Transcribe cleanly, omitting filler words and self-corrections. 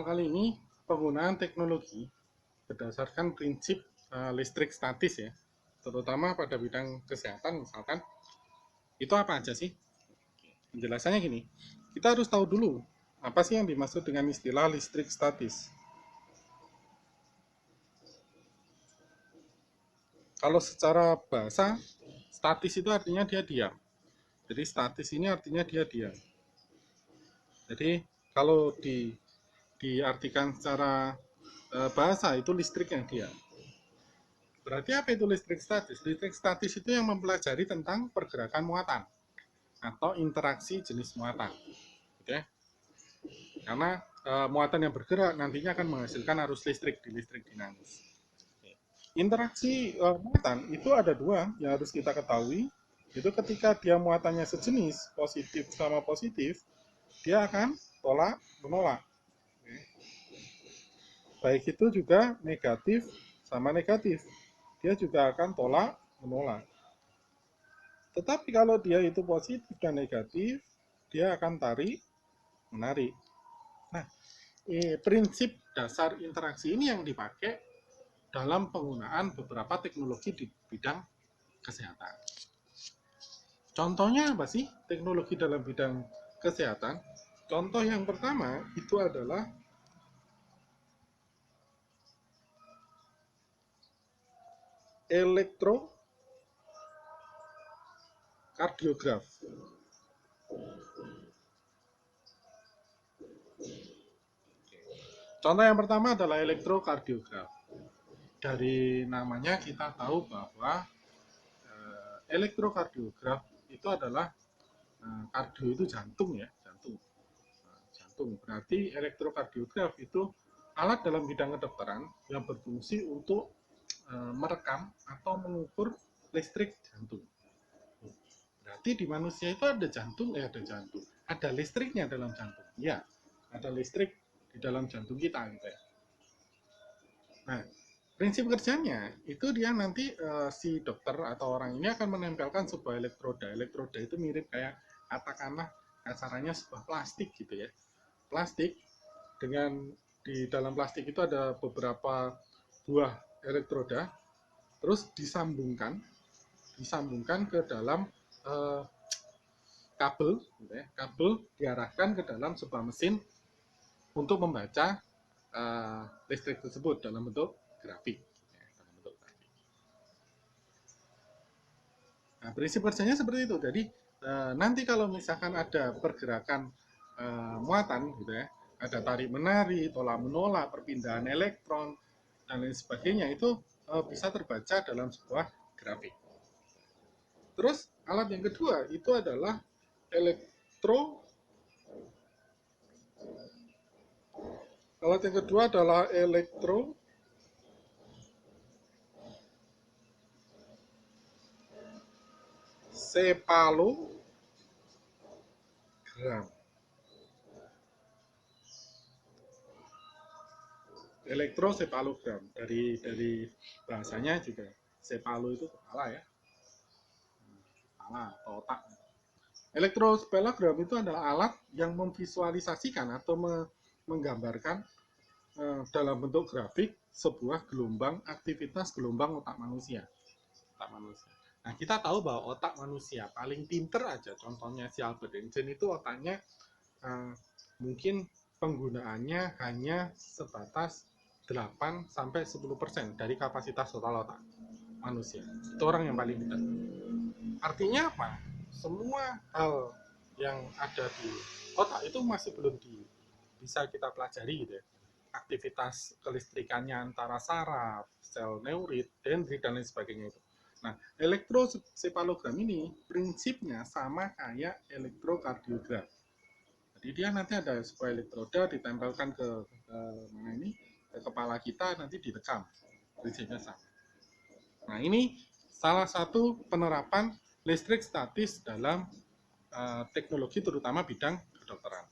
kali ini penggunaan teknologi berdasarkan prinsip listrik statis ya, terutama pada bidang kesehatan misalkan. Itu apa aja sih? Penjelasannya gini, kita harus tahu dulu apa sih yang dimaksud dengan istilah listrik statis. Kalau secara bahasa, statis itu artinya dia diam. Jadi statis ini artinya dia diam. Jadi kalau diartikan secara bahasa itu listrik yang diam. Berarti apa itu listrik statis? Listrik statis itu yang mempelajari tentang pergerakan muatan atau interaksi jenis muatan. Oke? Karena muatan yang bergerak nantinya akan menghasilkan arus listrik di listrik dinamis. Interaksi muatan itu ada dua yang harus kita ketahui. Itu ketika dia muatannya sejenis, positif sama positif, dia akan tolak menolak. Baik itu juga negatif sama negatif. Dia juga akan tolak menolak. Tetapi kalau dia itu positif dan negatif, dia akan tarik menarik. Nah, prinsip dasar interaksi ini yang dipakai dalam penggunaan beberapa teknologi di bidang kesehatan. Contohnya apa sih teknologi dalam bidang kesehatan? Contoh yang pertama itu adalah elektrokardiograf. Contoh yang pertama adalah elektrokardiograf. Dari namanya kita tahu bahwa elektrokardiograf itu adalah kardio itu jantung ya, jantung. Jantung. Berarti elektrokardiograf itu alat dalam bidang kedokteran yang berfungsi untuk merekam atau mengukur listrik jantung. Berarti di manusia itu ada jantung, ada jantung. Ada listriknya dalam jantung. Ya, ada listrik di dalam jantung kita gitu ya. Nah, prinsip kerjanya itu dia nanti si dokter atau orang ini akan menempelkan sebuah elektroda. Elektroda itu mirip kayak katakanlah kasarannya sebuah plastik gitu ya. Plastik dengan di dalam plastik itu ada beberapa buah elektroda, terus disambungkan ke dalam kabel, gitu ya. Kabel diarahkan ke dalam sebuah mesin untuk membaca listrik tersebut dalam bentuk grafik. Nah, prinsip kerjanya seperti itu. Jadi nanti kalau misalkan ada pergerakan muatan, gitu ya, ada tarik menarik, tolak menolak, perpindahan elektron dan lain sebagainya, itu bisa terbaca dalam sebuah grafik. Terus alat yang kedua itu adalah alat yang kedua adalah elektrosepalogram. Elektrosepalogram dari bahasanya juga sepalo itu kepala ya, kepala atau otak. Elektrosepalogram itu adalah alat yang memvisualisasikan atau menggambarkan dalam bentuk grafik sebuah gelombang aktivitas gelombang otak manusia. Nah, kita tahu bahwa otak manusia paling pinter aja, contohnya si Albert Einstein itu otaknya mungkin penggunaannya hanya sebatas 8-10% dari kapasitas total otak manusia. Itu orang yang paling pintar. Artinya apa? Semua hal yang ada di otak itu masih belum bisa kita pelajari gitu ya. Aktivitas kelistrikannya antara saraf, sel neurit, dendrit, dan lain sebagainya itu. Nah, elektrosepalogram ini prinsipnya sama kayak elektrokardiograf. Jadi dia nanti ada sebuah elektroda ditempelkan ke mana ini, ke kepala kita, nanti direkam. Prinsipnya sama. Nah, ini salah satu penerapan listrik statis dalam teknologi terutama bidang kedokteran.